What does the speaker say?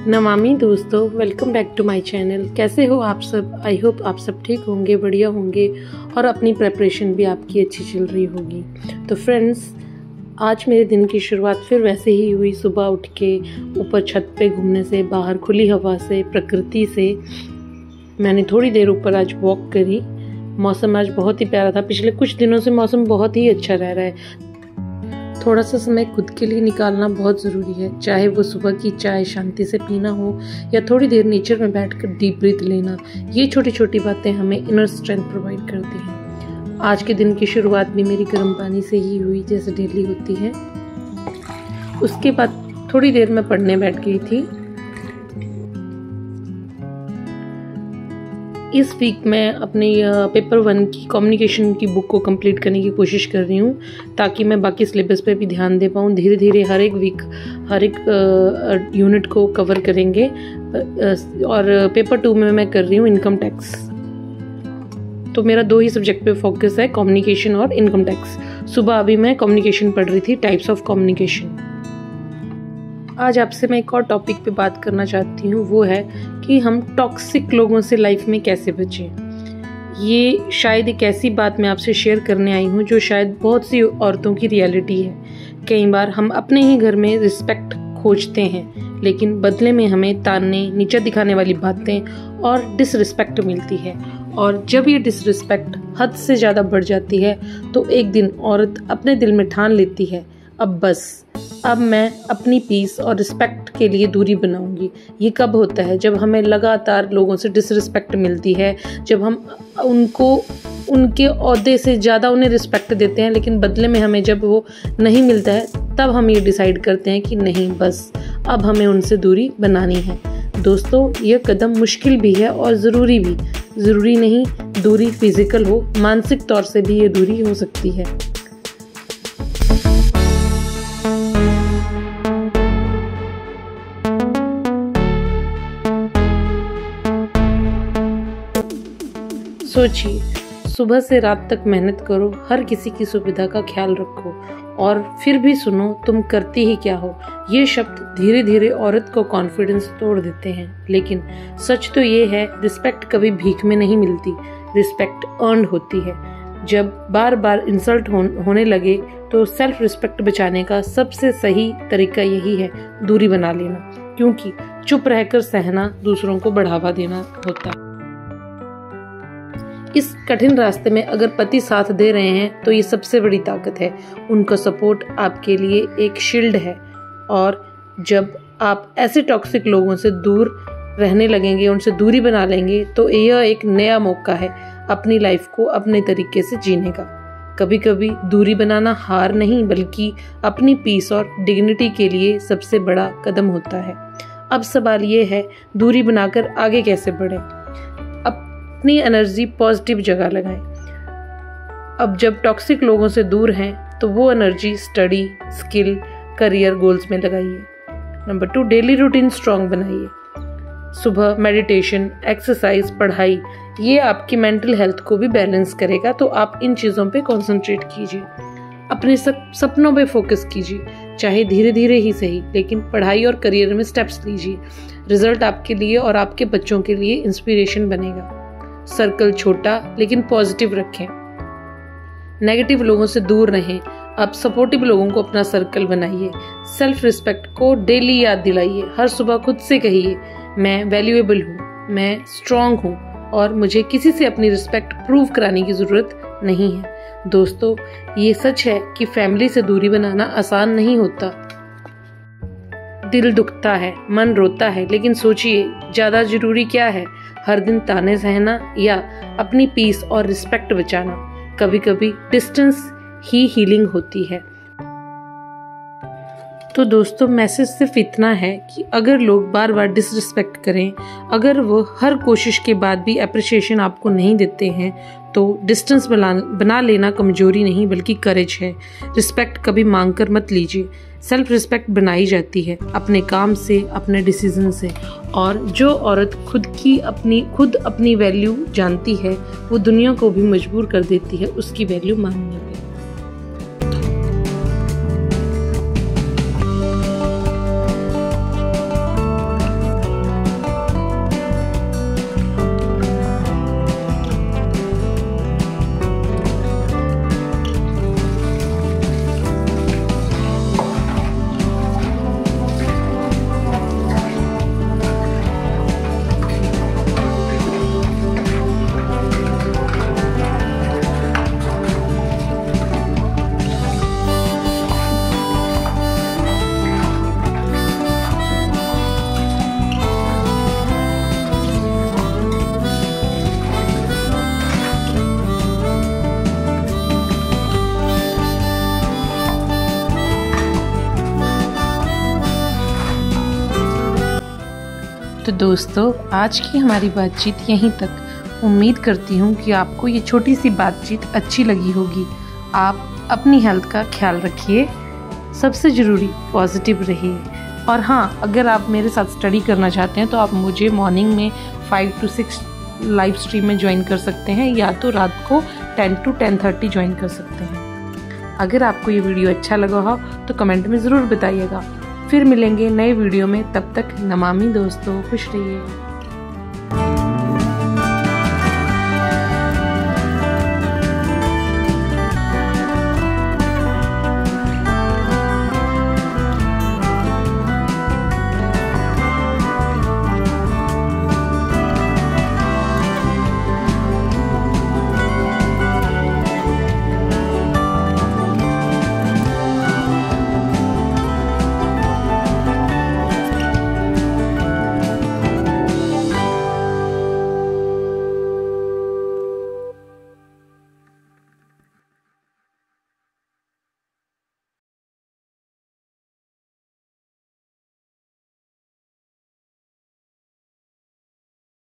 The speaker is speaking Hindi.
नमामि दोस्तों, welcome back to my channel. कैसे हो आप सब? आई होप आप सब ठीक होंगे, बढ़िया होंगे और अपनी प्रेपरेशन भी आपकी अच्छी चल रही होगी। तो फ्रेंड्स, आज मेरे दिन की शुरुआत फिर वैसे ही हुई। सुबह उठ के ऊपर छत पे घूमने से, बाहर खुली हवा से, प्रकृति से मैंने थोड़ी देर ऊपर आज वॉक करी। मौसम आज बहुत ही प्यारा था। पिछले कुछ दिनों से मौसम बहुत ही अच्छा रह रहा है। थोड़ा सा समय खुद के लिए निकालना बहुत ज़रूरी है, चाहे वो सुबह की चाय शांति से पीना हो या थोड़ी देर नेचर में बैठकर डीप ब्रीथ लेना। ये छोटी छोटी बातें हमें इनर स्ट्रेंथ प्रोवाइड करती हैं। आज के दिन की शुरुआत भी मेरी गर्म पानी से ही हुई, जैसे डेली होती है। उसके बाद थोड़ी देर मैं पढ़ने बैठ गई थी। इस वीक मैं अपने पेपर 1 की कम्युनिकेशन की बुक को कंप्लीट करने की कोशिश कर रही हूँ, ताकि मैं बाकी सिलेबस पे भी ध्यान दे पाऊँ। धीरे धीरे हर एक वीक हर एक यूनिट को कवर करेंगे। और पेपर 2 में मैं कर रही हूँ इनकम टैक्स। तो मेरा 2 ही सब्जेक्ट पे फोकस है, कम्युनिकेशन और इनकम टैक्स। सुबह अभी मैं कम्युनिकेशन पढ़ रही थी, टाइप्स ऑफ कम्युनिकेशन। आज आपसे मैं एक और टॉपिक पे बात करना चाहती हूँ, वो है कि हम टॉक्सिक लोगों से लाइफ में कैसे बचें। ये शायद एक ऐसी बात मैं आपसे शेयर करने आई हूँ जो शायद बहुत सी औरतों की रियलिटी है। कई बार हम अपने ही घर में रिस्पेक्ट खोजते हैं, लेकिन बदले में हमें ताने, नीचा दिखाने वाली बातें और डिसरिस्पेक्ट मिलती है। और जब ये डिसरिस्पेक्ट हद से ज़्यादा बढ़ जाती है तो एक दिन औरत अपने दिल में ठान लेती है, अब मैं अपनी पीस और रिस्पेक्ट के लिए दूरी बनाऊंगी। ये कब होता है? जब हमें लगातार लोगों से डिसरिस्पेक्ट मिलती है, जब हम उनको उनके ओहदे से ज़्यादा उन्हें रिस्पेक्ट देते हैं, लेकिन बदले में हमें जब वो नहीं मिलता है, तब हम ये डिसाइड करते हैं कि नहीं, बस अब हमें उनसे दूरी बनानी है। दोस्तों, ये कदम मुश्किल भी है और ज़रूरी भी। ज़रूरी नहीं दूरी फिजिकल हो, मानसिक तौर से भी ये दूरी हो सकती है। सोचिए, सुबह से रात तक मेहनत करो, हर किसी की सुविधा का ख्याल रखो, और फिर भी सुनो तुम करती ही क्या हो। ये शब्द धीरे धीरे औरत को कॉन्फिडेंस तोड़ देते हैं। लेकिन सच तो ये है, रिस्पेक्ट कभी भीख में नहीं मिलती, रिस्पेक्ट अर्न्ड होती है। जब बार बार इंसल्ट होने लगे तो सेल्फ रिस्पेक्ट बचाने का सबसे सही तरीका यही है, दूरी बना लेना। क्योंकि चुप रहकर सहना दूसरों को बढ़ावा देना होता है। इस कठिन रास्ते में अगर पति साथ दे रहे हैं तो ये सबसे बड़ी ताकत है। उनका सपोर्ट आपके लिए एक शील्ड है। और जब आप ऐसे टॉक्सिक लोगों से दूर रहने लगेंगे, उनसे दूरी बना लेंगे, तो यह एक नया मौका है अपनी लाइफ को अपने तरीके से जीने का। कभी कभी दूरी बनाना हार नहीं, बल्कि अपनी पीस और डिग्निटी के लिए सबसे बड़ा कदम होता है। अब सवाल ये है, दूरी बनाकर आगे कैसे बढ़ें? अपनी एनर्जी पॉजिटिव जगह लगाएं। अब जब टॉक्सिक लोगों से दूर हैं तो वो energy study, skill, career goals में लगाइए। नंबर 2, डेली रूटीन स्ट्रांग बनाइए। सुबह मेडिटेशन, एक्सरसाइज, पढ़ाई, ये आपकी मेंटल हेल्थ को भी बैलेंस करेगा। तो आप इन चीज़ों पे कंसंट्रेट कीजिए। अपने सपनों पे फोकस कीजिए, चाहे धीरे धीरे ही सही, लेकिन पढ़ाई और करियर में स्टेप्स लीजिए। रिजल्ट आपके लिए और आपके बच्चों के लिए इंस्पिरेशन बनेगा। सर्कल छोटा लेकिन पॉजिटिव रखें। नेगेटिव लोगों से दूर रहें। आप सपोर्टिव लोगों को अपना सर्कल बनाइए। सेल्फ रिस्पेक्ट को डेली याद दिलाइए। हर सुबह खुद से कहिए, मैं वैल्यूएबल हूँ, मैं स्ट्रांग हूँ और मुझे किसी से अपनी रिस्पेक्ट प्रूव कराने की जरूरत नहीं है। दोस्तों, ये सच है कि फैमिली से दूरी बनाना आसान नहीं होता। दिल दुखता है, मन रोता है, लेकिन सोचिए ज्यादा जरूरी क्या है, हर दिन ताने सहना या अपनी पीस और रिस्पेक्ट बचाना? कभी कभी डिस्टेंस ही हीलिंग होती है। तो दोस्तों, मैसेज सिर्फ इतना है कि अगर लोग बार बार डिसरिस्पेक्ट करें, अगर वो हर कोशिश के बाद भी अप्रिशिएशन आपको नहीं देते हैं, तो डिस्टेंस बना लेना कमजोरी नहीं, बल्कि करेज है। रिस्पेक्ट कभी मांगकर मत लीजिए। सेल्फ रिस्पेक्ट बनाई जाती है अपने काम से, अपने डिसीजन से। और जो औरत खुद अपनी वैल्यू जानती है, वो दुनिया को भी मजबूर कर देती है उसकी वैल्यू मानने पे। तो दोस्तों, आज की हमारी बातचीत यहीं तक। उम्मीद करती हूँ कि आपको ये छोटी सी बातचीत अच्छी लगी होगी। आप अपनी हेल्थ का ख्याल रखिए, सबसे ज़रूरी पॉजिटिव रहिए। और हाँ, अगर आप मेरे साथ स्टडी करना चाहते हैं तो आप मुझे मॉर्निंग में 5 to 6 लाइव स्ट्रीम में ज्वाइन कर सकते हैं, या तो रात को 10 to 10:30 ज्वाइन कर सकते हैं। अगर आपको ये वीडियो अच्छा लगा हो तो कमेंट में ज़रूर बताइएगा। फिर मिलेंगे नए वीडियो में, तब तक नमामि दोस्तों, खुश रहिए।